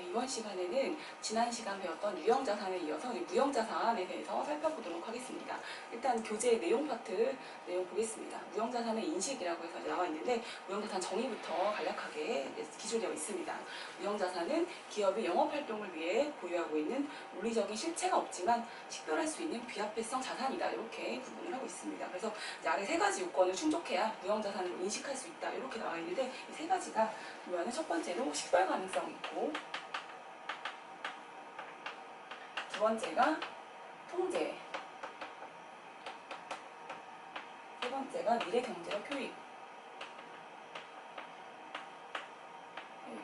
이번 시간에는 지난 시간 배웠던 유형자산에 이어서 무형자산에 대해서 살펴보도록 하겠습니다. 일단 교재 내용 파트 내용 보겠습니다. 무형자산의 인식이라고 해서 나와 있는데 무형자산 정의부터 간략하게 기술되어 있습니다. 무형자산은 기업이 영업활동을 위해 보유하고 있는 물리적인 실체가 없지만 식별할 수 있는 비화폐성 자산이다. 이렇게 구분을 하고 있습니다. 그래서 아래 세 가지 요건을 충족해야 무형자산으로 인식할 수 있다. 이렇게 나와 있는데 이 세 가지가 보면 첫 번째로 식별 가능성이 있고, 두 번째가 통제, 세 번째가 미래 경제적 효익.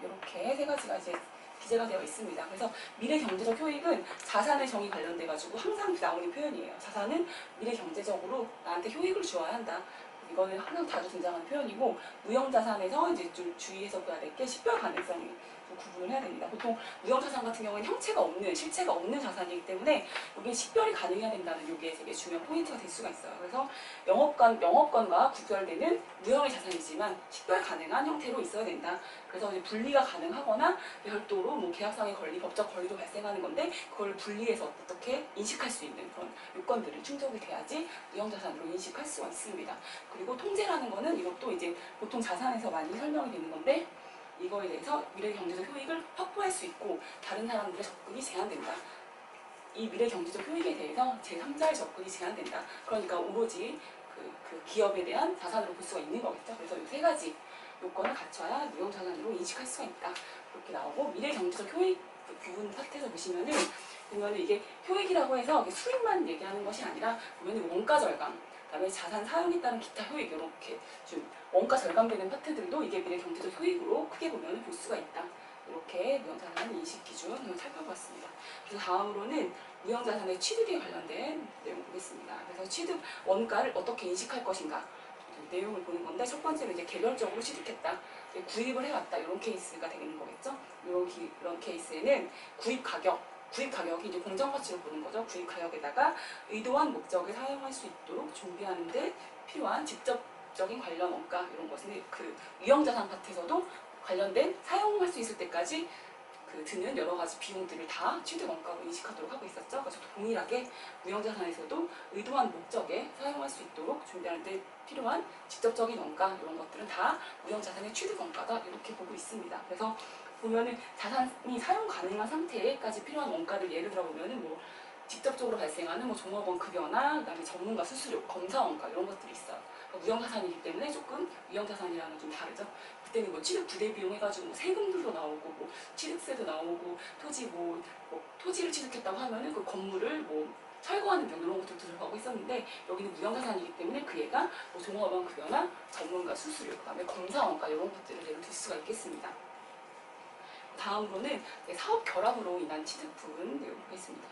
이렇게 세 가지가 이제 기재가 되어 있습니다. 그래서 미래 경제적 효익은 자산의 정의 관련돼 가지고 항상 나오는 표현이에요. 자산은 미래 경제적으로 나한테 효익을 주어야 한다. 이거는 항상 자주 등장하는 표현이고, 무형자산에서 이제 좀 주의해서 봐야 될 게 식별 가능성이 좀 구분을 해야 됩니다. 보통 무형자산 같은 경우는 형체가 없는, 실체가 없는 자산이기 때문에 여기에 식별이 가능해야 된다는 게 되게 중요한 포인트가 될 수가 있어요. 그래서 영업권과 구별되는 무형의 자산이지만 식별 가능한 형태로 있어야 된다. 그래서 이제 분리가 가능하거나 별도로 뭐 계약상의 권리, 법적 권리도 발생하는 건데 그걸 분리해서 어떻게 인식할 수 있는 그런 요건들이 충족이 돼야지 무형자산으로 인식할 수가 있습니다. 그리고 통제라는 거는 이것도 이제 보통 자산에서 많이 설명이 되는 건데 이거에 대해서 미래 경제적 효익을 확보할 수 있고 다른 사람들의 접근이 제한된다. 이 미래 경제적 효익에 대해서 제3자의 접근이 제한된다. 그러니까 오로지 그 기업에 대한 자산으로 볼 수가 있는 거겠죠. 그래서 이 세 가지 요건을 갖춰야 무형자산으로 인식할 수가 있다. 그렇게 나오고, 미래 경제적 효익 부분 파트에서 보면은 이게 효익이라고 해서 수익만 얘기하는 것이 아니라 보면은 원가 절감, 그다음에 자산 사용에 따른 기타 효익, 이렇게 좀 원가 절감되는 파트들도 이게 미래 경제적 효익으로 크게 보면 볼 수가 있다. 이렇게 무형자산 인식 기준을 살펴봤습니다. 그래서 다음으로는 무형자산의 취득에 관련된 내용 보겠습니다. 그래서 취득 원가를 어떻게 인식할 것인가 내용을 보는 건데, 첫 번째는 이제 개별적으로 취득했다, 구입을 해왔다, 이런 케이스가 되는 거겠죠. 이런 케이스에는 구입 가격이 이제 공정가치로 보는 거죠. 구입 가격에다가 의도한 목적에 사용할 수 있도록 준비하는 데 필요한 직접적인 관련 원가, 이런 것은 그 유형자산 파트에서도 관련된 사용할 수 있을 때까지 드는 여러 가지 비용들을 다 취득 원가로 인식하도록 하고 있었죠. 그래서 동일하게 무형자산에서도 의도한 목적에 사용할 수 있도록 준비하는 데 필요한 직접적인 원가, 이런 것들은 다 무형자산의 취득 원가다, 이렇게 보고 있습니다. 그래서 보면은 자산이 사용 가능한 상태까지 필요한 원가를 예를 들어 보면은 뭐 직접적으로 발생하는 뭐 종업원 급여나 그다음에 전문가 수수료, 검사 원가, 이런 것들이 있어요. 그러니까 무형자산이기 때문에 조금 유형자산이랑은 좀 다르죠. 그때는 뭐 취득 부대 비용 해가지고 뭐 세금들도 나오고 뭐 취득세도 나오고 토지를 취득했다고 하면은 그 건물을 뭐 철거하는 비용, 이런 것도 들어가고 있었는데 여기는 무형자산이기 때문에 그 얘가 뭐 종업원 급여나 전문가 수수료, 그다음에 검사 원가, 이런 것들을 예로 들 수가 있겠습니다. 다음으로는 사업 결합으로 인한 취득 부분 내용 보겠습니다.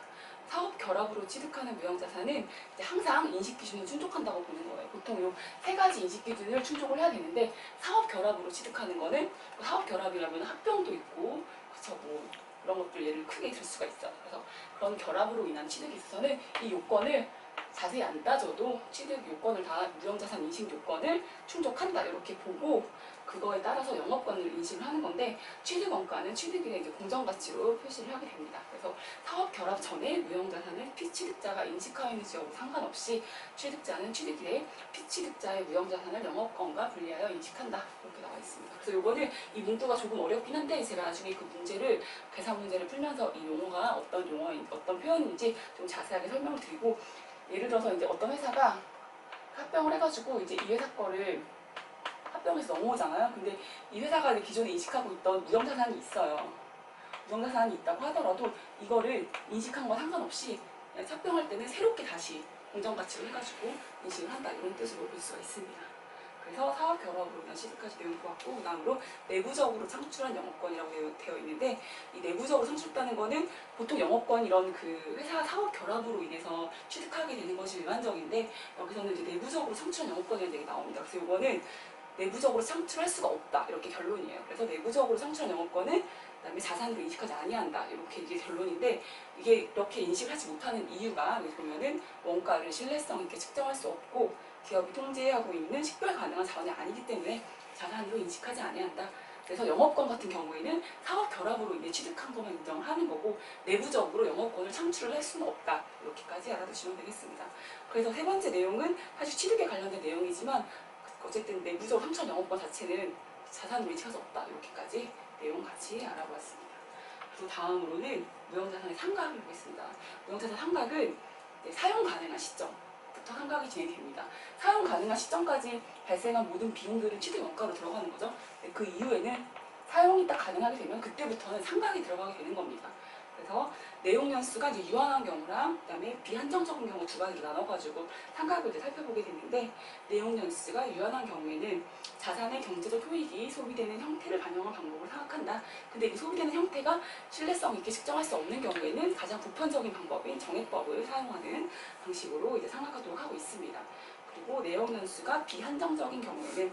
사업 결합으로 취득하는 무형자산은 항상 인식 기준을 충족한다고 보는 거예요. 보통 이 세 가지 인식 기준을 충족을 해야 되는데, 사업 결합으로 취득하는 거는 사업 결합이라면 합병도 있고, 그쵸, 뭐 그런 것들 예를 크게 들 수가 있어요. 그래서 그런 결합으로 인한 취득에 있어서는 이 요건을 자세히 안 따져도 취득 요건을 다 무형자산 인식 요건을 충족한다, 이렇게 보고 그거에 따라서 영업권을 인식을 하는 건데, 취득 원가는 취득일의 이제 공정가치로 표시를 하게 됩니다. 그래서 사업 결합 전에 무형자산을 피취득자가 인식하였는지 여부 상관없이 취득자는 취득일에 피취득자의 무형자산을 영업권과 분리하여 인식한다, 이렇게 나와 있습니다. 그래서 요거는 이 문구가 조금 어렵긴 한데 제가 나중에 그 문제를 계산 문제를 풀면서 이 용어가 어떤 표현인지 좀 자세하게 설명을 드리고, 예를 들어서 이제 어떤 회사가 합병을 해가지고 이제 이 회사 거를 합병해서 넘어오잖아요. 근데 이 회사가 기존에 인식하고 있던 무형자산이 있어요. 무형자산이 있다고 하더라도 이거를 인식한 건 상관없이 합병할 때는 새롭게 다시 공정가치로 해가지고 인식을 한다, 이런 뜻으로 볼 수가 있습니다. 그래서 사업 결합으로 인한 취득까지 내용 보았고, 그 다음으로 내부적으로 창출한 영업권이라고 되어 있는데, 이 내부적으로 창출했다는 거는 보통 영업권 이런 그 회사 사업 결합으로 인해서 취득하게 되는 것이 일반적인데, 여기서는 이제 내부적으로 창출한 영업권이라는 얘기 나옵니다. 그래서 이거는 내부적으로 창출할 수가 없다, 이렇게 결론이에요. 그래서 내부적으로 창출한 영업권은 그다음에 자산으로 인식하지 아니한다, 이렇게 이게 결론인데, 이게 이렇게 인식을 하지 못하는 이유가 여기 보면은 원가를 신뢰성 있게 측정할 수 없고 기업이 통제하고 있는 식별 가능한 자원이 아니기 때문에 자산으로 인식하지 아니한다, 그래서 영업권 같은 경우에는 사업 결합으로 이제 취득한 것만 인정을 하는 거고 내부적으로 영업권을 창출을 할 수는 없다. 이렇게까지 알아두시면 되겠습니다. 그래서 세 번째 내용은 사실 취득에 관련된 내용이지만 어쨌든 내부적으로 삼천 영업권 자체는 자산으로 인식할 수 없다. 이렇게까지 내용 같이 알아보았습니다. 그리고 다음으로는 무형자산의 상각을 보겠습니다. 무형자산 상각은 사용 가능한 시점부터 상각이 진행됩니다. 사용 가능한 시점까지 발생한 모든 비용들은 취득 원가로 들어가는 거죠. 그 이후에는 사용이 딱 가능하게 되면 그때부터는 상각이 들어가게 되는 겁니다. 그래서 내용 연수가 이제 유한한 경우랑 그다음에 비한정적인 경우 두 가지로 나눠가지고 상각을 이제 살펴보게 되는데 내용 연수가 유한한 경우에는 자산의 경제적 효익이 소비되는 형태를 반영한 방법을 생각한다. 근데 이 소비되는 형태가 신뢰성 있게 측정할 수 없는 경우에는 가장 보편적인 방법인 정액법을 사용하는 방식으로 이제 상각하도록 하고 있습니다. 그리고 내용 연수가 비한정적인 경우에는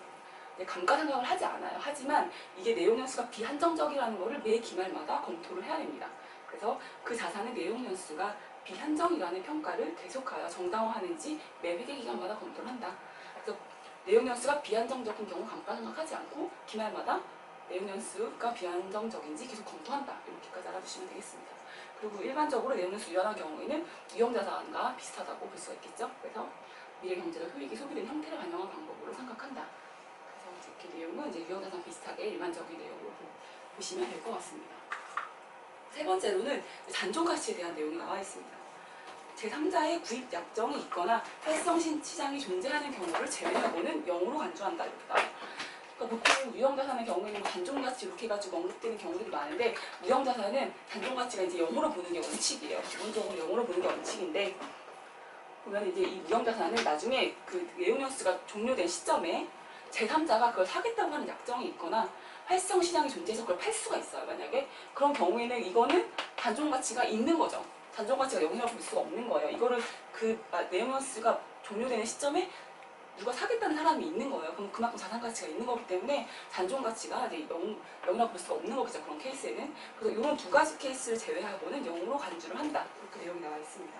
감가상각을 하지 않아요. 하지만 이게 내용 연수가 비한정적이라는 것을 매 기말마다 검토를 해야 됩니다. 그래서 그 자산의 내용 연수가 비한정이라는 평가를 계속하여 정당화하는지 매 회계 기간마다 검토를 한다. 그래서 내용 연수가 비한정적인 경우 감가상각하지 않고 기말마다 내용 연수가 비한정적인지 계속 검토한다. 이렇게까지 알아두시면 되겠습니다. 그리고 일반적으로 내용 연수 유한한 경우에는 유형자산과 비슷하다고 볼 수가 있겠죠. 그래서 미래 경제적 효익이 소비된 형태를 반영한 방법으로 생각한다. 그래서 이렇게 내용은 이제 유형자산 비슷하게 일반적인 내용으로 보시면 될 것 같습니다. 세 번째로는 잔존가치에 대한 내용이 나와 있습니다. 제3자의 구입 약정이 있거나 활성 시장이 존재하는 경우를 제외하고는 0으로 간주한다. 이렇게 나와요. 그러니까 보통 유형자산의 경우에는 잔존가치 이렇게 해가지고 언급되는 경우들이 많은데 무형자산은 잔존가치가 이제 0으로 보는 게 원칙이에요. 기본적으로 0으로 보는 게 원칙인데 보면 이제 이 무형자산은 나중에 그 내용연수가 종료된 시점에 제3자가 그걸 사겠다고 하는 약정이 있거나 활성 시장이 존재해서 그걸 팔 수가 있어요. 만약에 그런 경우에는 이거는 잔존가치가 있는 거죠. 잔존가치가 0이라고 볼 수가 없는 거예요. 이거를 그 내용연수가 종료되는 시점에 누가 사겠다는 사람이 있는 거예요. 그럼 그만큼 자산가치가 있는 거기 때문에 잔존가치가 이제 0이라고 볼 수가 없는 거겠죠. 그런 케이스에는. 그래서 이런 두 가지 케이스를 제외하고는 0으로 간주를 한다. 이렇게 내용이 나와 있습니다.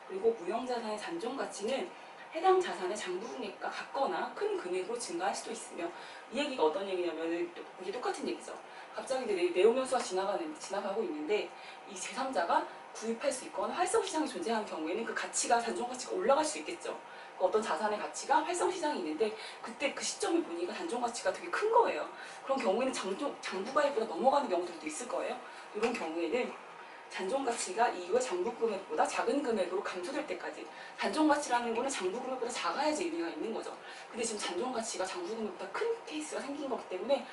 그리고 무형자산의 잔존가치는 해당 자산의 장부금액과 같거나 큰 금액으로 증가할 수도 있으며 이 얘기가 어떤 얘기냐면 이게 똑같은 얘기죠. 갑자기 이제 내용연수가 지나가고 있는데 이 제3자가 구입할 수 있거나 활성시장이 존재하는 경우에는 그 가치가 잔존가치가 올라갈 수 있겠죠. 어떤 자산의 가치가 활성시장이 있는데 그때 그 시점에 보니까 잔존가치가 되게 큰 거예요. 그런 경우에는 장부가액보다 넘어가는 경우들도 있을 거예요. 이런 경우에는 잔존가치가 이후에 장부금액보다 작은 금액으로 감소될 때까지 잔존가치라는 거는 장부금액보다 작아야지 의미가 있는 거죠. 근데 지금 잔존가치가 장부금액보다 큰 케이스가 생긴 거기 때문에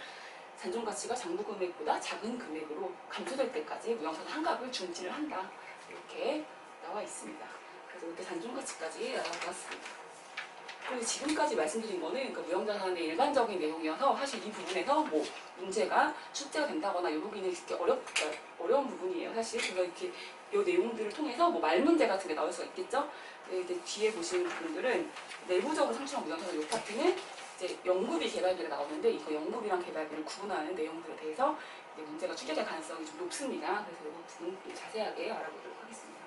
잔존가치가 장부금액보다 작은 금액으로 감소될 때까지 무형자산 한각을 중지를 한다. 이렇게 나와 있습니다. 그래서 이렇게 잔존가치까지 알아봤습니다. 그리고 지금까지 말씀드린 거는 그 무형자산의 일반적인 내용이어서 사실 이 부분에서 뭐 문제가 출제가 된다거나 이 부분이 이렇게 어려운 부분이에요. 사실 그래서 이렇게 이 내용들을 통해서 뭐 말 문제 같은 게 나올 수가 있겠죠. 이제 뒤에 보시는 분들은 내부적으로 상충한 무형자산 이 파트는 이제 연구비 개발비가 나오는데 이거 연구비랑 개발비를 구분하는 내용들에 대해서 이제 문제가 출제될 가능성이 좀 높습니다. 그래서 이 부분 자세하게 알아보도록 하겠습니다.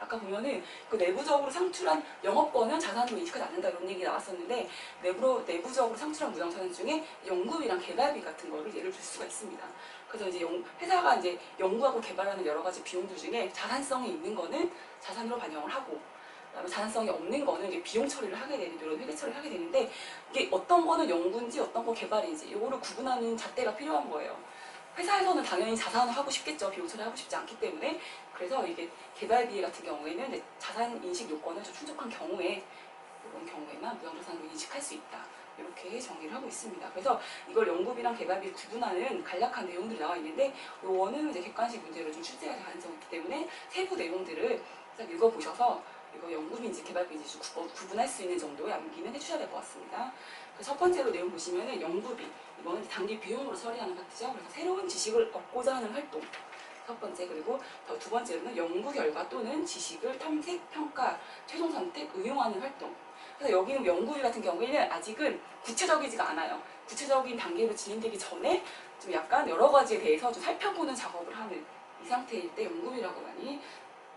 아까 보면은 그 내부적으로 상출한 영업권은 자산으로 인식하지 않는다 이런 얘기 나왔었는데 내부적으로 상출한 무형자산 중에 연구비랑 개발비 같은 거를 예를 들 수가 있습니다. 그래서 이제 회사가 이제 연구하고 개발하는 여러 가지 비용들 중에 자산성이 있는 거는 자산으로 반영을 하고 그다음에 자산성이 없는 거는 이제 비용 처리를 하게 되는 이런 회계 처리를 하게 되는데 이게 어떤 거는 연구인지 어떤 거 개발인지 이거를 구분하는 잣대가 필요한 거예요. 회사에서는 당연히 자산을 하고 싶겠죠. 비용 처리를 하고 싶지 않기 때문에. 그래서 이게 개발비 같은 경우에는 자산 인식 요건을 좀 충족한 경우에 이런 경우에만 무형자산으로 인식할 수 있다. 이렇게 정의를 하고 있습니다. 그래서 이걸 연구비랑 개발비 구분하는 간략한 내용들이 나와 있는데 요거는 이제 객관식 문제로 좀 출제가 될 가능성이 있기 때문에 세부 내용들을 딱 읽어보셔서 이거 연구비인지 개발비인지 구분할 수 있는 정도의 암기는 해주셔야 될 것 같습니다. 첫 번째로 내용 보시면은 연구비 이거는 단기 비용으로 처리하는 파트죠. 그래서 새로운 지식을 얻고자 하는 활동 첫 번째. 그리고 두 번째로는 연구 결과 또는 지식을 탐색, 평가, 최종 선택, 응용하는 활동. 그래서 여기는 연구비 같은 경우에는 아직은 구체적이지가 않아요. 구체적인 단계로 진행되기 전에 좀 약간 여러 가지에 대해서 좀 살펴보는 작업을 하는 이 상태일 때 연구비라고 많이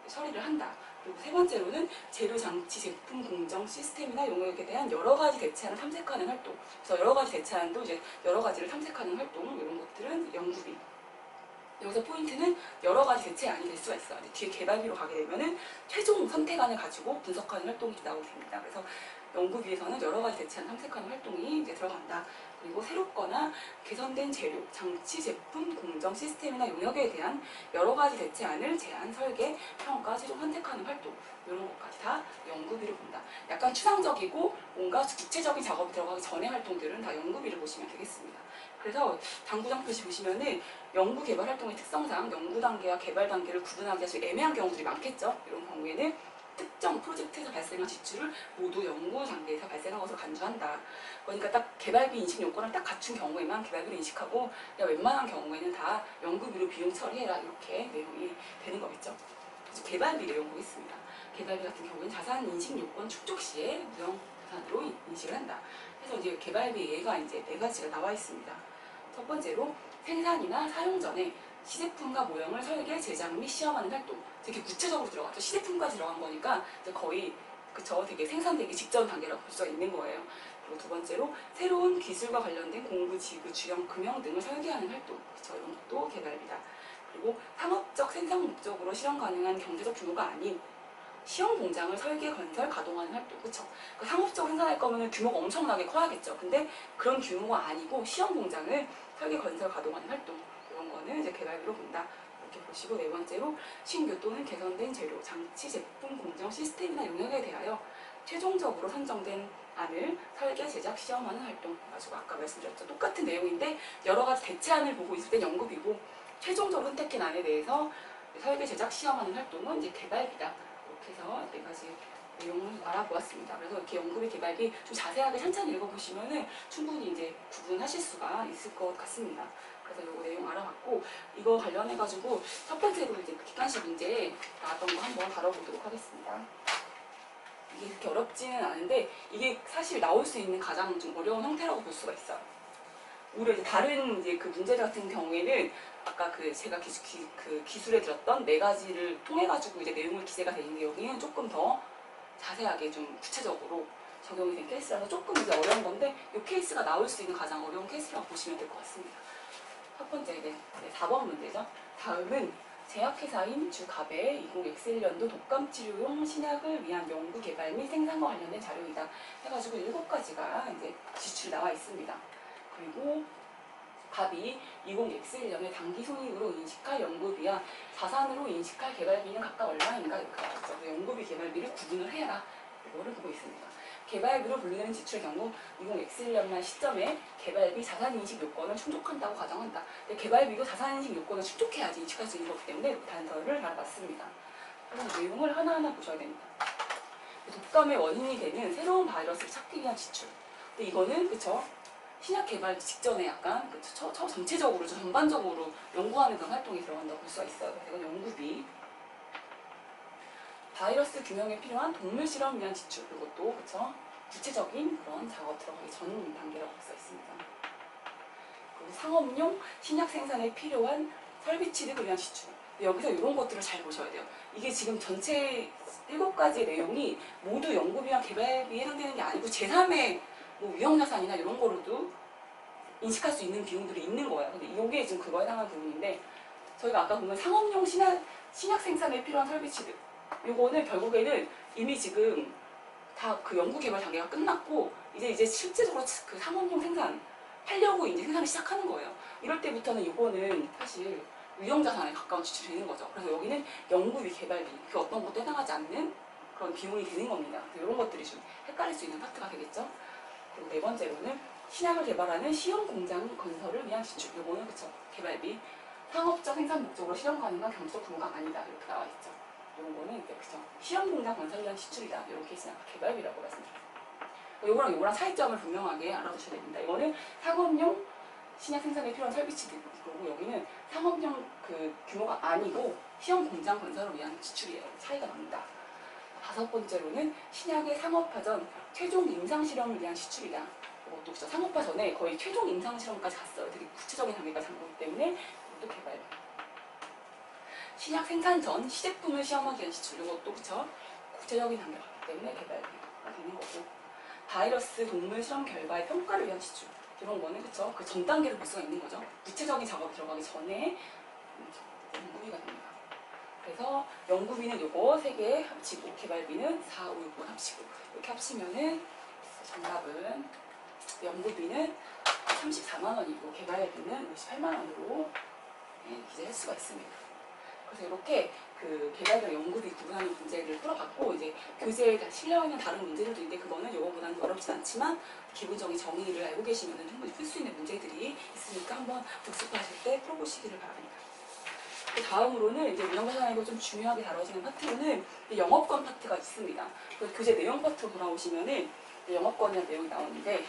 처리를 한다. 그리고 세 번째로는 재료, 장치, 제품, 공정, 시스템이나 용역에 대한 여러 가지 대체안을 탐색하는 활동. 그래서 여러 가지 대체안도 이제 여러 가지를 탐색하는 활동, 이런 것들은 연구비. 여기서 포인트는 여러 가지 대체안이 될 수가 있어요. 뒤에 개발비로 가게 되면은 최종 선택안을 가지고 분석하는 활동이 나오게 됩니다. 그래서 연구비에서는 여러 가지 대체안 탐색하는 활동이 이제 들어간다. 그리고 새롭거나 개선된 재료, 장치, 제품, 공정, 시스템이나 용역에 대한 여러 가지 대체안을 제안, 설계, 평가, 최종 선택하는 활동, 이런 것까지 다 연구비를 본다. 약간 추상적이고 뭔가 구체적인 작업이 들어가기 전의 활동들은 다 연구비를 보시면 되겠습니다. 그래서 당구장 표시 보시면은 연구 개발 활동의 특성상 연구 단계와 개발 단계를 구분하기 아주 애매한 경우들이 많겠죠. 이런 경우에는 특정 프로젝트에서 발생한 지출을 모두 연구 단계에서 발생한 것으로 간주한다. 그러니까 딱 개발비 인식 요건을 딱 갖춘 경우에만 개발비를 인식하고 그냥 웬만한 경우에는 다 연구비로 비용 처리해라, 이렇게 내용이 되는 거겠죠. 그래서 개발비 내용 보겠습니다. 개발비 같은 경우에는 자산 인식 요건 충족 시에 무형 자산으로 인식을 한다. 그래서 이제 개발비 예가 이제 4가지가 나와 있습니다. 첫 번째로 생산이나 사용 전에 시제품과 모형을 설계, 제작 및 시험하는 활동. 되게 구체적으로 들어가죠. 시제품까지 들어간 거니까 이제 거의 그쵸, 되게 생산되기 직전 단계라고 볼 수가 있는 거예요. 그리고 두 번째로 새로운 기술과 관련된 공구, 지구, 주형, 금형 등을 설계하는 활동. 그쵸, 이런 것도 개발비다. 그리고 상업적 생산 목적으로 실현 가능한 경제적 규모가 아닌 시험 공장을 설계, 건설, 가동하는 활동. 그쵸? 그 상업적으로 생산할 거면 규모가 엄청나게 커야겠죠. 근데 그런 규모가 아니고 시험 공장을 설계, 건설, 가동하는 활동. 이런 거는 이제 개발비로 본다. 이렇게 보시고, 네 번째로 신규 또는 개선된 재료, 장치, 제품, 공정, 시스템이나 용역에 대하여 최종적으로 선정된 안을 설계, 제작, 시험하는 활동. 가지고 아까 말씀드렸죠. 똑같은 내용인데 여러 가지 대체안을 보고 있을 때 연구비고, 최종적으로 선택된 안에 대해서 설계, 제작, 시험하는 활동은 이제 개발비다. 이렇게 해서 4가지 내용을 알아보았습니다. 그래서 이렇게 연구비, 개발비 좀 자세하게 천천히 읽어보시면은 충분히 이제 구분하실 수가 있을 것 같습니다. 그래서 이거 내용 알아봤고, 이거 관련해가지고 첫 번째로 이제 객관식 문제 나왔던 거 한번 다뤄보도록 하겠습니다. 이게 그렇게 어렵지는 않은데 이게 사실 나올 수 있는 가장 좀 어려운 형태라고 볼 수가 있어요. 오히려 이제 다른 이제 그 문제들 같은 경우에는 아까 그 제가 기술에 들었던 4가지를 통해 가지고 이제 내용을 기재가 되어 있는데 여기는 조금 더 자세하게 좀 구체적으로 적용이 된 케이스라서 조금 이제 어려운 건데 이 케이스가 나올 수 있는 가장 어려운 케이스라고 보시면 될 것 같습니다. 첫 번째 네, 4번 문제죠. 다음은 제약회사인 주갑의 20X1년도 독감치료용 신약을 위한 연구 개발 및 생산과 관련된 자료이다. 해가지고 7가지가 이제 지출이 나와 있습니다. 그리고 갑이 20X1년에 당기 손익으로 인식할 연구비와 자산으로 인식할 개발비는 각각 얼마인가 이렇게 나왔죠. 연구비, 개발비를 구분을 해라. 이거를 보고 있습니다. 개발비로 분류되는 지출의 경우 20X1년만 시점에 개발비 자산인식 요건을 충족한다고 가정한다. 근데 개발비도 자산인식 요건을 충족해야지 인식할 수 있는 거기 때문에 단서를 알아봤습니다. 그래서 내용을 하나하나 보셔야 됩니다. 독감의 원인이 되는 새로운 바이러스를 찾기 위한 지출. 근데 이거는 그쵸? 신약 개발 직전에 약간 전체적으로 전반적으로 연구하는 그런 활동이 들어간다고 볼 수가 있어요. 이건 연구비. 바이러스 규명에 필요한 동물 실험 위한 지출. 이것도 그쵸? 구체적인 그런 작업 들어가기 전 단계라고 볼 수가 있습니다. 그리고 상업용 신약 생산에 필요한 설비 취득을 위한 지출. 여기서 이런 것들을 잘 보셔야 돼요. 이게 지금 전체 7가지의 내용이 모두 연구비와 개발비에 해당되는 게 아니고 제3의 뭐 위험자산이나 이런 거로도 인식할 수 있는 비용들이 있는 거예요. 근데 이게 지금 그거에 해당하는 부분인데 저희가 아까 보면 상업용 신약 생산에 필요한 설비 취득 요거는 결국에는 이미 지금 다 그 연구 개발 단계가 끝났고 이제 실제적으로 그 상업용 생산 하려고 이제 생산을 시작하는 거예요. 이럴 때부터는 요거는 사실 위험자산에 가까운 지출이 되는 거죠. 그래서 여기는 연구비, 개발비 그 어떤 것도 해당하지 않는 그런 비용이 되는 겁니다. 이런 것들이 좀 헷갈릴 수 있는 파트가 되겠죠. 그리고 4번째로는 신약을 개발하는 시험 공장 건설을 위한 지출. 요거는 그쵸? 개발비. 상업적 생산 목적으로 실현 가능한 경제적 규모가 아니다. 이렇게 나와 있죠. 이런 거는 이제 그쵸? 시험 공장 건설을 위한 지출이다. 이런 케이스는 개발비라고 말씀드립니다. 요거랑 차이점을 분명하게 알아두셔야 됩니다. 이거는 상업용 신약 생산에 필요한 설비 취득. 그리고 여기는 상업용 그 규모가 아니고 시험 공장 건설을 위한 지출이에요. 차이가 납니다. 5번째로는 신약의 상업화 전 최종 임상 실험을 위한 지출이다. 이것도 그쵸? 상업화 전에 거의 최종 임상 실험까지 갔어요. 되게 구체적인 단계까지 간 거기 때문에 이것도 개발. 신약 생산 전 시제품을 시험하기 위한 지출, 이것도 그쵸? 국제적인 단계가 있기 때문에 개발비가 되는 거고, 바이러스 동물 실험 결과의 평가를 위한 지출, 이런 거는 그쵸? 그 전 단계를 볼 수가 있는 거죠. 구체적인 작업이 들어가기 전에 연구비가 됩니다. 그래서 연구비는 요거 3개 합치고 개발비는 4, 5, 6번 합치고 이렇게 합치면은 정답은 연구비는 34만 원이고 개발비는 58만 원으로 기재할 수가 있습니다. 그래서 이렇게 그 개발비랑 연구비 구분하는 문제를 풀어봤고, 이제 교재에 실려 있는 다른 문제들도 있는데 그거는 요거보다는 어렵진 않지만 기본적인 정의를 알고 계시면 충분히 풀 수 있는 문제들이 있으니까 한번 복습하실 때 풀어보시기를 바랍니다. 그 다음으로는 이제 운영자산이고 좀 중요하게 다뤄지는 파트로는 영업권 파트가 있습니다. 그 교재 내용 파트로 돌아오시면은 영업권이라는 내용이 나오는데,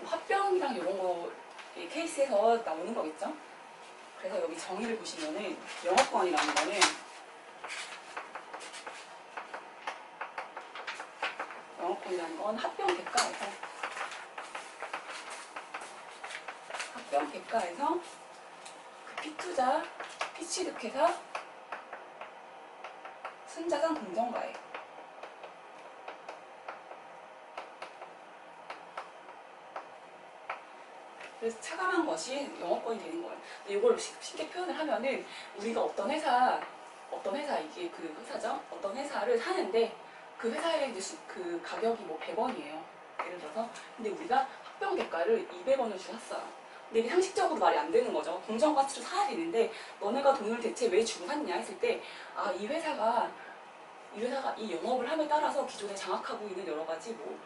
뭐 합병이랑 이런 거 케이스에서 나오는 거겠죠? 그래서 여기 정의를 보시면은 영업권이라는 거는 영업권이라는 건 합병 대가에서 그 피투자, 피취득회사, 순자산 공정가액, 그래서 차감한 것이 영업권이 되는 거예요. 이걸 쉽게 표현을 하면은 우리가 어떤 회사 이게 그 회사죠? 어떤 회사를 사는데 그 회사의 이제 그 가격이 뭐 100원이에요. 예를 들어서. 근데 우리가 합병 대가를 200원을 주고 샀어요. 근데 이게 상식적으로 말이 안 되는 거죠. 공정 가치로 사야 되는데 너네가 돈을 대체 왜 주고 샀냐 했을 때, 아, 이 회사가 이 영업을 함에 따라서 기존에 장악하고 있는 여러 가지 뭐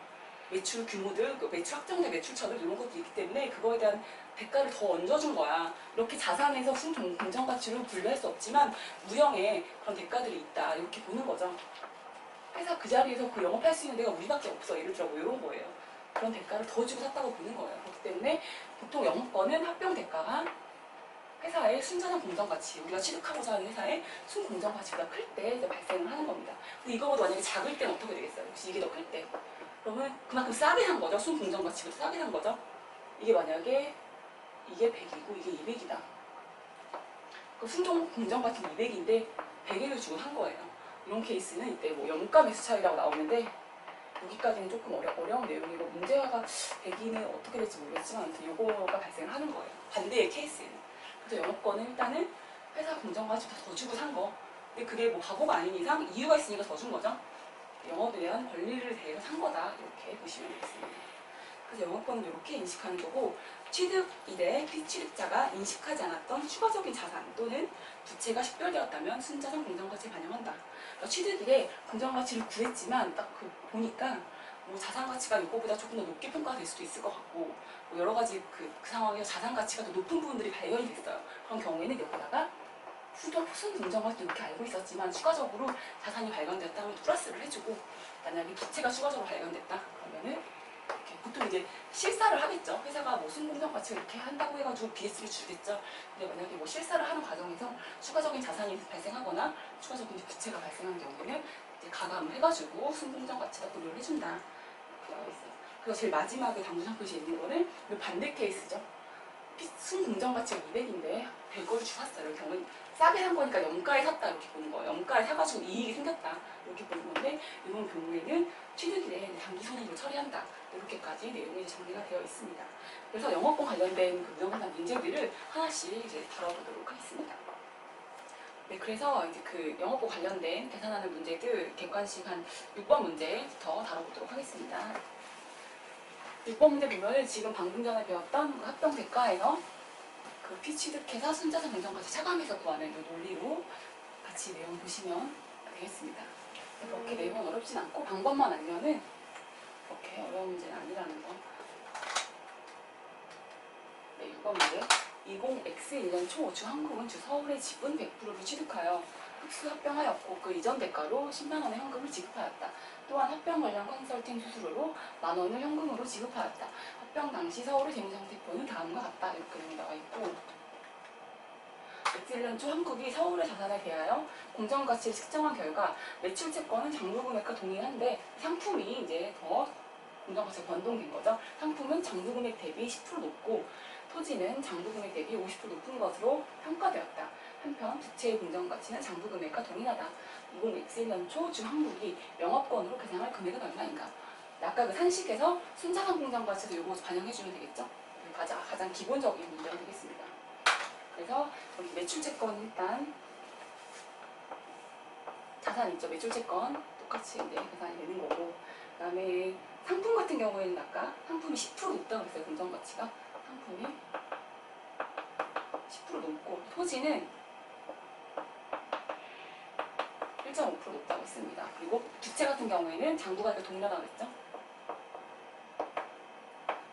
매출 규모들, 매출 확정된 매출처들 이런 것도 있기 때문에 그거에 대한 대가를 더 얹어준 거야. 이렇게 자산에서 공정 가치로 분류할 수 없지만 무형의 그런 대가들이 있다, 이렇게 보는 거죠. 회사 그 자리에서 그 영업할 수 있는 데가 우리밖에 없어, 예를 들어 뭐 이런 거예요. 그런 대가를 더 주고 샀다고 보는 거예요. 그렇기 때문에 보통 영업권은 합병 대가가 회사의 순자산 공정가치, 우리가 취득하고자 하는 회사의 순공정가치보다 클 때 이제 발생을 하는 겁니다. 근데 이거보다 만약에 작을 때는 어떻게 되겠어요? 혹시 이게 더 클 때? 그러면 그만큼 싸게 산 거죠. 순공정가치보다 싸게 산 거죠. 이게 만약에 이게 100이고 이게 200이다. 그 순공정가치는 200인데 100을 주고 산 거예요. 이런 케이스는 이때 뭐 영가 매수 차이라고 나오는데, 여기까지는 조금 어려운 내용이고 문제가 100이는 어떻게 될지 모르겠지만 아무튼 요거가 발생을 하는 거예요. 반대의 케이스에는. 그래서 영업권은 일단은 회사 공정가치보다 더 주고 산 거. 근데 그게 뭐 바보가 아닌 이상 이유가 있으니까 더 준 거죠. 영업에 대한 권리를 대해서 산 거다, 이렇게 보시면 되겠습니다. 그래서 영업권은 이렇게 인식하는 거고, 취득일에 피취득자가 인식하지 않았던 추가적인 자산 또는 부채가 식별되었다면 순자산 공정가치를 반영한다. 그러니까 취득일에 공정가치를 구했지만 딱 그 보니까 뭐 자산가치가 이거보다 조금 더 높게 평가될 수도 있을 것 같고, 뭐 여러 가지 그 상황에서 자산가치가 더 높은 부분들이 발견이 됐어요. 그런 경우에는 여기다가 순공정가치 이렇게 알고 있었지만 추가적으로 자산이 발견됐다 하면 플러스를 해주고, 만약에 부채가 추가적으로 발견됐다 그러면은 이렇게 보통 이제 실사를 하겠죠. 회사가 뭐 순공정가치가 이렇게 한다고 해가지고 BS를 주겠죠. 근데 만약에 뭐 실사를 하는 과정에서 추가적인 자산이 발생하거나 추가적인 부채가 발생하는 경우에는 이제 가감을 해가지고 순공정가치가 고려를 해준다, 이렇게 나와 있어요. 그래서 제일 마지막에 당구장 표시에 있는 거는 이 반대 케이스죠. 순공정가치가 200인데 100을 주었어요. 이런 경우는 싸게 산 거니까 영가에 샀다, 이렇게 보는 거예요. 영가에 사가지고 이익이 생겼다, 이렇게 보는 건데, 이런 경우에는 취득일에 단기손익으로 처리한다, 이렇게까지 내용이 정리가 되어 있습니다. 그래서 영업권 관련된 그 무형자산 문제들을 하나씩 이제 다뤄보도록 하겠습니다. 네, 그래서 이제 그 영업권 관련된 계산하는 문제들 객관식 한 6번 문제부터 다뤄보도록 하겠습니다. 6번 문제 보면은 지금 방금 전에 배웠던 그 합병 대가에서 그 피취득해서 순자산 공정가치 차감해서 구하는 그 논리로 같이 내용 보시면 되겠습니다. 그렇게 내용은 어렵진 않고 방법만 알면은 그렇게 어려운 문제는 아니라는 거. 네, 6번 문제. 20X1년 초 주한국은 주 서울의 지분 100%를 취득하여 흡수 합병하였고 그 이전 대가로 10만 원의 현금을 지급하였다. 또한 합병 관련 컨설팅 수수료로 만 원을 현금으로 지급하였다. 합병 당시 서울의 재무상태표는 다음과 같다, 이렇게 내용 나와 있고, X1년 초 한국이 서울의 자산에 대하여 공정가치를 측정한 결과 매출 채권은 장부금액과 동일한데 상품이 이제 더 공정가치가 변동된 거죠. 상품은 장부금액 대비 10% 높고 토지는 장부금액 대비 50% 높은 것으로 평가되었다. 한편 부채의 공정가치는 장부금액과 동일하다. 20X1년 초 주 항목이 영업권으로 계상할 금액은 얼마인가? 아까 그 산식에서 순자산 공정가치도 요거 반영해주면 되겠죠? 가장 기본적인 문제가 되겠습니다. 그래서 여기 매출채권 일단 자산 있죠? 매출채권 똑같이 이제 계산이 되는 거고, 그 다음에 상품 같은 경우에는 아까 상품이 10% 높다고 했어요. 공정가치가 상품이 10% 높고 토지는 1.5% 높다고 했습니다. 그리고 부채 같은 경우에는 장부가액과 동일하다고 했죠.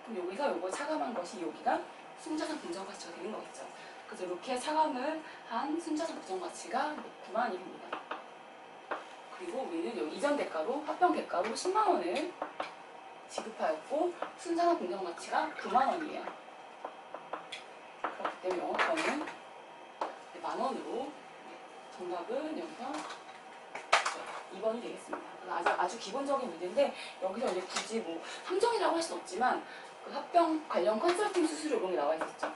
그럼 여기서 요거 차감한 것이 여기가 순자산 공정가치가 되는 거겠죠. 그래서 이렇게 차감을 한 순자산 공정가치가 9만이 됩니다. 그리고 우리는 여기 이전 대가로 합병 대가로 10만 원을 지급하였고 순자산 공정가치가 9만 원이에요. 그렇기 때문에 영업권은 만원으로 정답은 여기서 2번이 되겠습니다. 아주 기본적인 문제인데 여기서 이제 굳이 뭐 함정이라고 할 수는 없지만 그 합병 관련 컨설팅 수수료 이런 게 나와 있었죠.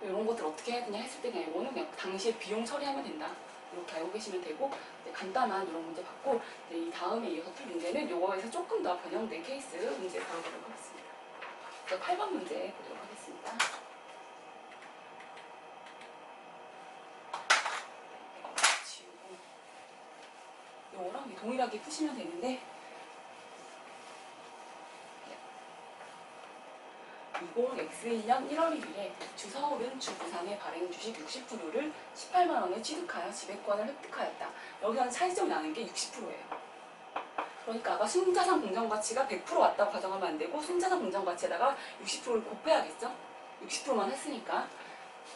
이런 것들 어떻게 해야 되냐 했을 때 그냥 이거는 그냥 당시에 비용 처리하면 된다. 이렇게 알고 계시면 되고 간단한 이런 문제 받고 이 다음에 이어서 풀 문제는 요거에서 조금 더 변형된 케이스 문제 다루도록 하겠습니다. 그래서 8번 문제 보도록 하겠습니다. 지우고 요거랑 동일하게 푸시면 되는데 20X1년 1월 1일에 주 서울은 주 부산의 발행 주식 60%를 18만 원에 취득하여 지배권을 획득하였다. 여기서는 차이점이 나는 게 60%예요. 그러니까 아까 순자산 공정가치가 100% 왔다고 가정하면 안 되고 순자산 공정가치에다가 60%를 곱해야겠죠? 60%만 했으니까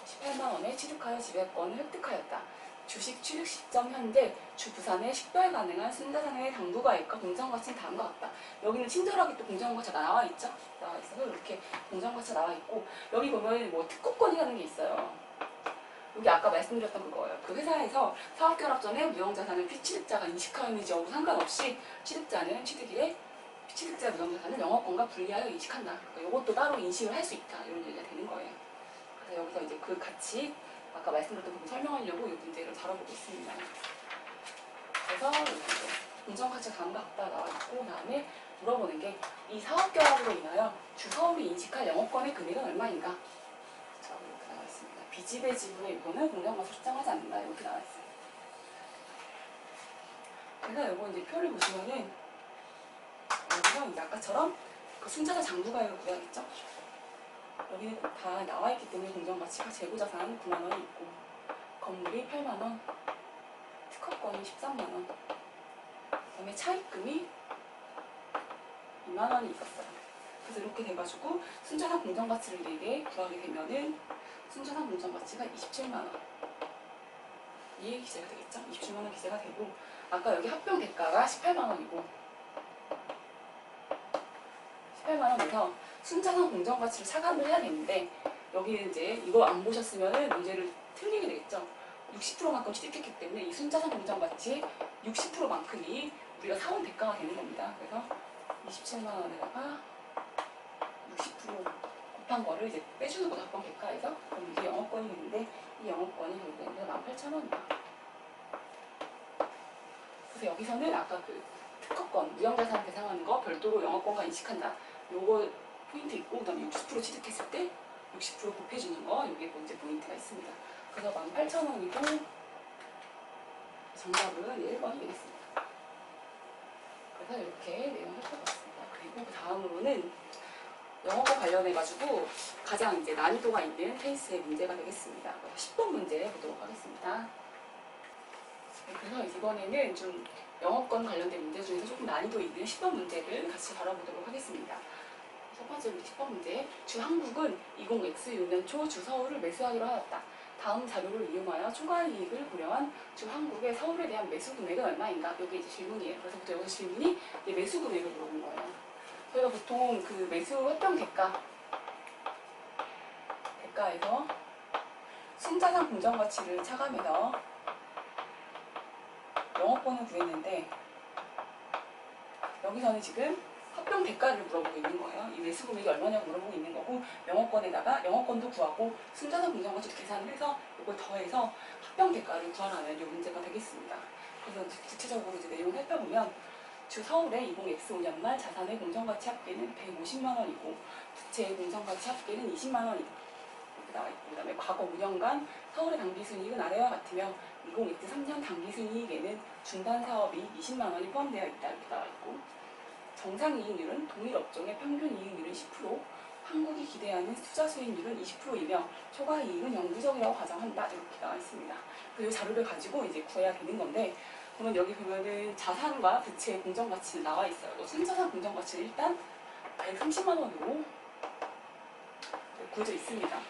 18만 원에 취득하여 지배권을 획득하였다. 주식 취득 시점 현재 주 부산에 식별 가능한 순자산의 당부가액과 공정가치는 다음과 같다. 여기는 친절하게 또 공정가치가 나와 있죠? 나와 있어서 이렇게 공정가치가 나와 있고 여기 보면 뭐 특허권이라는 게 있어요. 여기 아까 말씀드렸던 그거예요. 그 회사에서 사업결합 전에 무형자산을 피취득자가 인식하였는지 여부 상관없이 취득자는 취득일에 취득자 무형자산을 영업권과 분리하여 인식한다. 그러니까 이것도 따로 인식을 할 수 있다. 이런 얘기가 되는 거예요. 그래서 여기서 이제 그 가치 아까 말씀드렸던 부분 설명하려고 이 문제를 다뤄보고 있습니다. 그래서 이렇게 공정가치가 다음과 같다 나와 있고 그다음에 물어보는 게 이 사업결합으로 인하여 주 서울이 인식할 영업권의 금액은 얼마인가? 자, 이렇게 나와 있습니다. 비지배 지분의 일부는 공정가치로 측정하지 않는다. 이렇게 나와 있어요. 그래서 이거 이제 표를 보시면은 여기서 이제 아까처럼 그 순자산 장부가액을 구해야겠죠? 여기는 다 나와 있기 때문에 공정가치가 재고자산 9만 원이 있고 건물이 8만 원, 특허권이 13만 원, 그다음에 차입금이 2만 원이 있었어요. 그래서 이렇게 돼가지고 순자산 공정가치를 4개 구하게 되면은 순자산 공정가치가 27만 원이 기재가 되겠죠? 27만 원 기재가 되고 아까 여기 합병 대가가 18만 원이고 18만 원에서 순자산 공정가치를 차감을 해야 되는데 여기는 이제 이거 안 보셨으면 문제를 틀리게 되겠죠. 60%만큼 취득했기 때문에 이 순자산 공정가치의 60%만큼이 우리가 사온 대가가 되는 겁니다. 그래서 27만 원에다가 60% 곱한 거를 이제 빼주는 거죠. 합병 대가에서. 그럼 이게 영업권이 되는데 이 영업권이 결국에는 18,000원이다. 그래서 여기서는 아까 그 특허권, 무형자산 배상하는 거 별도로 영업권과 인식한다. 요거 포인트 있고 그다음에 60% 취득했을 때 60% 곱해주는 거 이게 문제 포인트가 있습니다. 그래서 18,000원이고 정답은 1번이 되겠습니다. 그래서 이렇게 내용을 살펴봤습니다. 그리고 그 다음으로는 영어과 관련해가지고 가장 이제 난이도가 있는 케이스의 문제가 되겠습니다. 10번 문제 보도록 하겠습니다. 그래서 이번에는 좀 영어권 관련된 문제 중에서 조금 난이도 있는 10번 문제를 같이 다뤄보도록 하겠습니다. 첫 번째로 10번 문제. 주 한국은 20X6년 초 주 서울을 매수하기로 하였다. 다음 자료를 이용하여 초과이익을 고려한 주 한국의 서울에 대한 매수 금액은 얼마인가? 이게 이제 질문이에요. 그래서 여기서 질문이 매수 금액을 물어본 거예요. 저희가 보통 그 매수 합병 대가에서 순자산 공정가치를 차감해서 영업권을 구했는데 여기서는 지금 합병 대가를 물어보고 있는 거예요. 이 매수 금액이 얼마냐고 물어보고 있는 거고, 영업권에다가 영업권도 구하고 순자산 공정가치도 계산을 해서 이걸 더해서 합병 대가를 구하라는 이 문제가 되겠습니다. 그래서 구체적으로 이제 내용을 살펴보면, 주 서울의 20X5년 말 자산의 공정가치 합계는 150만 원이고 부채의 공정가치 합계는 20만 원이다. 이렇게 나와 있고, 그 다음에 과거 5년간 서울의 당기순이익은 아래와 같으며 20X3년 당기순이익에는 중단사업이 20만 원이 포함되어 있다. 이렇게 나와 있고, 정상이익률은 동일 업종의 평균 이익률은 10%, 한국이 기대하는 투자 수익률은 20%이며 초과이익은 영구적이라고 가정한다. 이렇게 나와 있습니다. 그리고 자료를 가지고 이제 구해야 되는 건데, 그러면 여기 보면은 자산과 부채의 공정가치는 나와 있어요. 순자산 공정가치는 일단 130만 원으로 구해져 있습니다.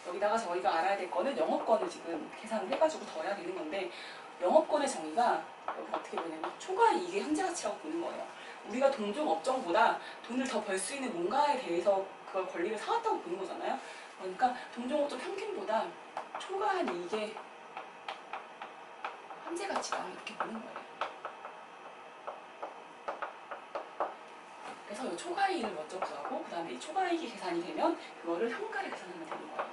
여기다가 저희가 알아야 될 거는 영업권을 지금 계산을 해가지고 더해야 되는 건데, 영업권의 정의가 여기 어떻게 보냐면 초과이익의 현재가치라고 보는 거예요. 우리가 동종 업종보다 돈을 더 벌 수 있는 뭔가에 대해서 그걸 권리를 사왔다고 보는 거잖아요. 그러니까 동종 업종 평균보다 초과한 이익의 현재가치다 이렇게 보는 거예요. 그래서 이 초과이익을 먼저 구하고, 그 다음에 이 초과이익이 계산이 되면 그거를 현가를 계산하면 되는 거예요.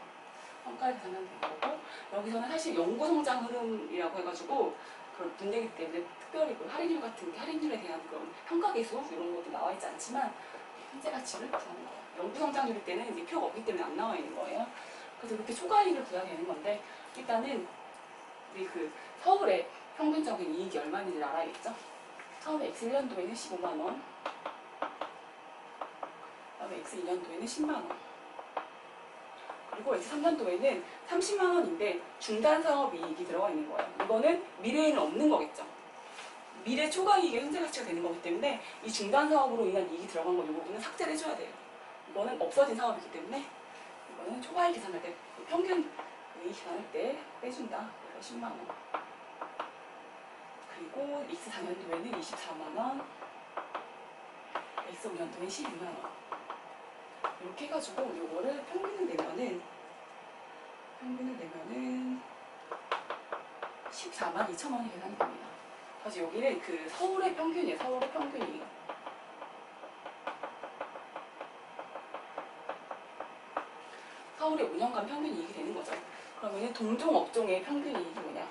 현가를 계산하면 되는 거고, 여기서는 사실 영구성장 흐름이라고 해가지고 그런 문제이기 때문에 특별히 그 할인율 같은 게, 할인율에 대한 그런 평가계수 이런 것도 나와 있지 않지만 현재가치를 구하는 거예요. 영구성장률일 때는 이제 필요가 없기 때문에 안 나와 있는 거예요. 그래서 이렇게 초과이익을 구해야 되는 건데, 일단은 우리 그 서울의 평균적인 이익이 얼마인지 알아야겠죠? 처음에 X1년도에는 15만 원, 그다음에 X2년도에는 10만 원, 그리고 X3년도에는 30만 원인데 중단사업 이익이 들어가 있는 거예요. 이거는 미래에는 없는 거겠죠. 미래 초과이익의 현재가치가 되는 거기 때문에 이 중단사업으로 인한 이익이 들어간 거, 이 부분은 삭제를 해줘야 돼요. 이거는 없어진 사업이기 때문에 이거는 초과이익 계산할 때, 평균 이익 계산할 때 빼준다. 그래서 10만 원. 그리고 X4년도에는 24만 원, X5년도에는 12만 원. 이렇게 해가지고 이거를 평균을 내면은 14만 2천 원이 계산이 됩니다. 사실 여기는 그 서울의 평균이에요. 서울의 평균이. 서울의 5년간 평균 이익이 되는 거죠. 그러면 동종 업종의 평균 이익이 뭐냐?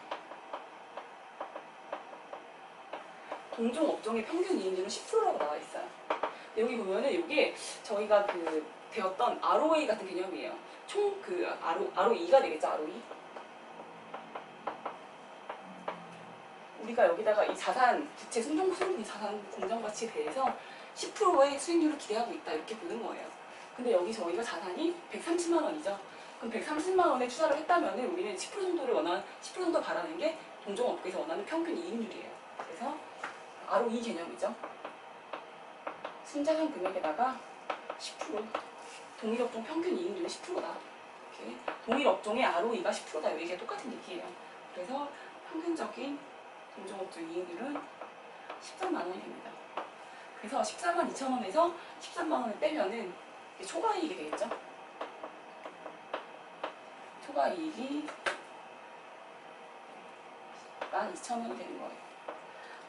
동종 업종의 평균 이익률은 10%라고 나와 있어요. 여기 보면은 이게 저희가 그 배웠던 ROA 같은 개념이에요. 총 그 ROE가 되겠죠, ROE. 우리가 여기다가 이 자산, 부채, 순종수익 자산 공정가치에 대해서 10%의 수익률을 기대하고 있다 이렇게 보는 거예요. 근데 여기 저희가 자산이 130만 원이죠. 그럼 130만 원에 투자를 했다면은 우리는 10% 정도를 원하는, 10% 정도 바라는 게 동종업계에서 원하는 평균 이익률이에요. 그래서 ROE 개념이죠. 순자산 금액에다가 10%, 동일업종 평균 이익률이 10%다. 이렇게 동일 업종의 ROE가 10%다. 이게 똑같은 얘기예요. 그래서 평균적인 동종업종 이익률은 13만 원이 됩니다. 그래서 14만 2천 원에서 13만 원을 빼면은 초과이익이 되겠죠. 초과이익이 12,000원이 되는 거예요.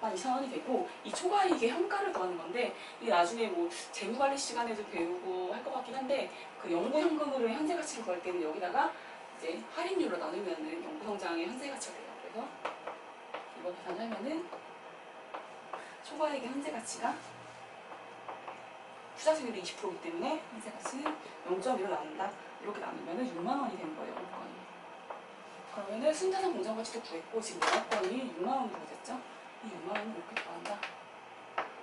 12,000원이 되고, 이 초과이익의 현가를 구하는 건데, 이게 나중에 뭐 재무관리 시간에도 배우고 할 것 같긴 한데, 그 영구현금으로 현재가치를 구할 때는 여기다가 이제 할인율로 나누면은 영구성장의 현재가치가 돼요. 그래서 이거 계산하면은 초과이익의 현재가치가 투자수익률이 20%이기 때문에 현재가치는 0.1로 나눈다. 이렇게 나누면은 6만 원이 되는 거예요. 영업권이. 그러면은 순자산 공정가치도 구했고, 지금 영업권이 6만 원으로 됐죠. 이 6만 원을 이렇게 더한다.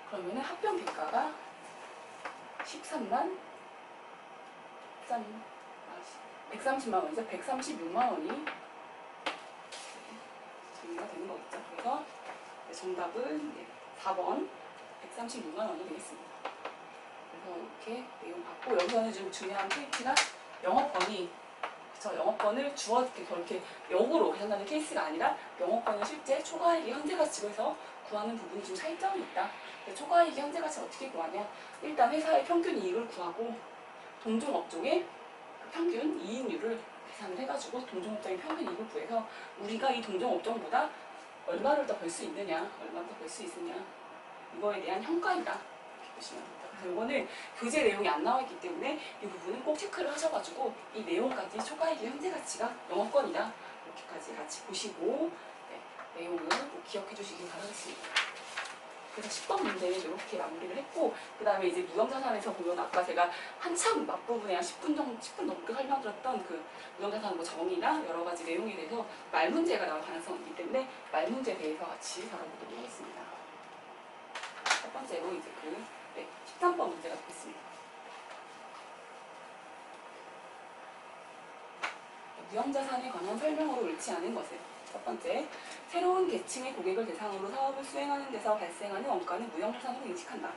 그러면은 합병 대가가 130만 원이죠. 136만 원이 정리가 되는 거겠죠. 그래서 정답은 4번 136만 원이 되겠습니다. 그래서 이렇게 내용 받고, 여기서는 좀 중요한 포인트가 영업권이, 그쵸, 영업권을 저렇게 역으로 계산하는 케이스가 아니라 영업권을 실제 초과이익의 현재가치로 해서 구하는 부분이 좀 차이점이 있다. 초과이익의 현재가치를 어떻게 구하냐? 일단 회사의 평균 이익을 구하고 동종 업종의 평균 이익률을 계산을 해가지고 동종 업종의 평균 이익을 구해서 우리가 이 동종 업종보다 얼마를 더 벌 수 있느냐, 얼마를 더 벌 수 있느냐, 이거에 대한 현가이다 이렇게 보시면 됩니다. 이거는 교재 내용이 안 나와 있기 때문에 이 부분은 꼭 체크를 하셔가지고 이 내용까지 초과이익의 현재 가치가 영업권이다. 이렇게까지 같이 보시고 네, 내용을 꼭 기억해 주시길 바라겠습니다. 그래서 10번 문제는 이렇게 마무리를 했고, 그 다음에 이제 무형자산에서 보면 아까 제가 한참 앞부분에 한 10분 넘게 설명드렸던 그 무형자산 뭐 정의나 여러 가지 내용에 대해서 말문제가 나올 가능성이 있기 때문에 말문제에 대해서 같이 다뤄보도록 하겠습니다. 첫 번째로 이제 13번 문제가 되겠습니다. 무형자산에 관한 설명으로 옳지 않은 것은 첫 번째, 새로운 계층의 고객을 대상으로 사업을 수행하는 데서 발생하는 원가는 무형자산으로 인식한다.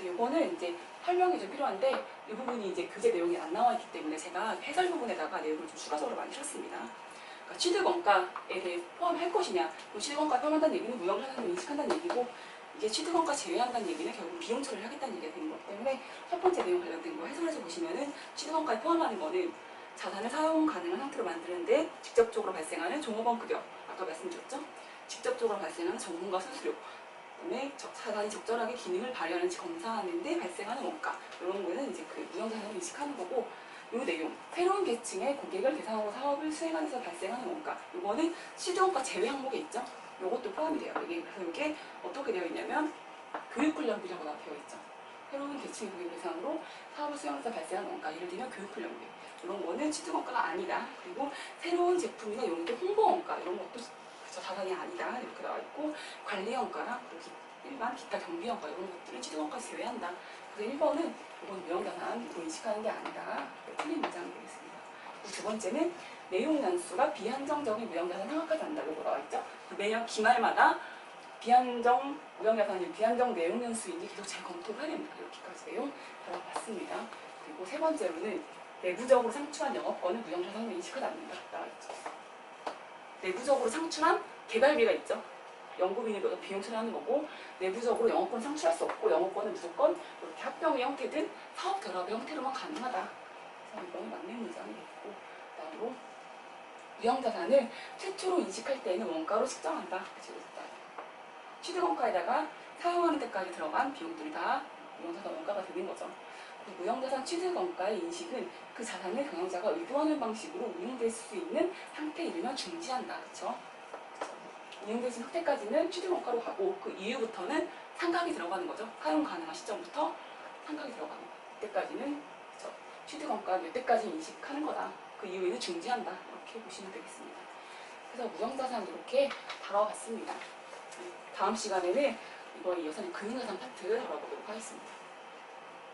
이거는 이제 설명이 좀 필요한데 이 부분이 이제 교재 내용이 안 나와 있기 때문에 제가 해설 부분에다가 내용을 좀 추가적으로 많이 썼습니다. 그러니까 취득원가에 대해 포함할 것이냐, 취득원가 포함한다는 얘기는 무형자산으로 인식한다는 얘기고, 이게 취득원가 제외한다는 얘기는 결국 비용 처리를 하겠다는 얘기가 되는 거기 때문에 첫 번째 내용 관련된 거 해설해서 보시면은 취득원가에 포함하는 거는 자산을 사용 가능한 상태로 만드는데 직접적으로 발생하는 종업원 급여, 아까 말씀드렸죠? 직접적으로 발생하는 전문가 수수료, 그다음에 자산이 적절하게 기능을 발휘하는지 검사하는데 발생하는 원가, 이런 거는 이제 그 무형자산으로 인식하는 거고, 이 내용, 새로운 계층의 고객을 대상으로 사업을 수행하는 데서 발생하는 원가, 이거는 취득원가 제외 항목에 있죠? 이것도 포함이 돼요. 그래서 이게 어떻게 되어 있냐면 교육훈련비라고 되어 있죠. 새로운 계층의 고객을 대상으로 사업을 수행하면서 발생하는 원가, 예를 들면 교육훈련비, 이런 거는 취득원가가 아니다. 그리고 새로운 제품이나 용도 홍보원가, 이런 것도 자산이 아니다. 이렇게 나와 있고, 관리원가랑 일반 기타 경비원가, 이런 것들은 취득원가 제외한다. 그래서 1번은 이건 무형자산으로 인식하는 게 아니다. 틀린 문장이 되겠습니다. 두 번째는 내용 연수가 비한정적인 무형자산 상각하지 않는다고 나와 있죠. 매년 기말마다 비한정 무형자산이 비한정 내용 연수인지 계속 재검토를 해야 됩니다. 이렇게까지 내용 들어봤습니다. 그리고 세 번째로는 내부적으로 상출한 영업권은 무형자산으로 인식하지 않는다. 나와 있죠. 내부적으로 상출한 개발비가 있죠. 연구비는 비용 처리하는 거고, 내부적으로 영업권을 상출할 수 없고, 영업권은 무조건 이렇게 합병의 형태든 사업 결합의 형태로만 가능하다. 그래서 이거는 맞는 문장이 됐고, 그다음으로 무형자산을 최초로 인식할 때에는 원가로 측정한다. 취득원가에다가 사용하는 데까지 들어간 비용들이 다 무형자산 원가가 되는 거죠. 무형자산 취득원가의 인식은 그 자산을 경영자가 의도하는 방식으로 운용될 수 있는 상태에 이르면 중지한다. 그렇죠? 운용될 수 있는 상태까지는 취득원가로 가고, 그 이후부터는 상각이 들어가는 거죠. 사용 가능한 시점부터 상각이 들어가는 거. 이때까지는 취득원가 이때까지 인식하는 거다. 그 이후에는 중지한다. 이렇게 보시면 되겠습니다. 그래서 무형자산 이렇게 다뤄봤습니다. 다음 시간에는 이거 이어서 금융자산 파트 다뤄보도록 하겠습니다.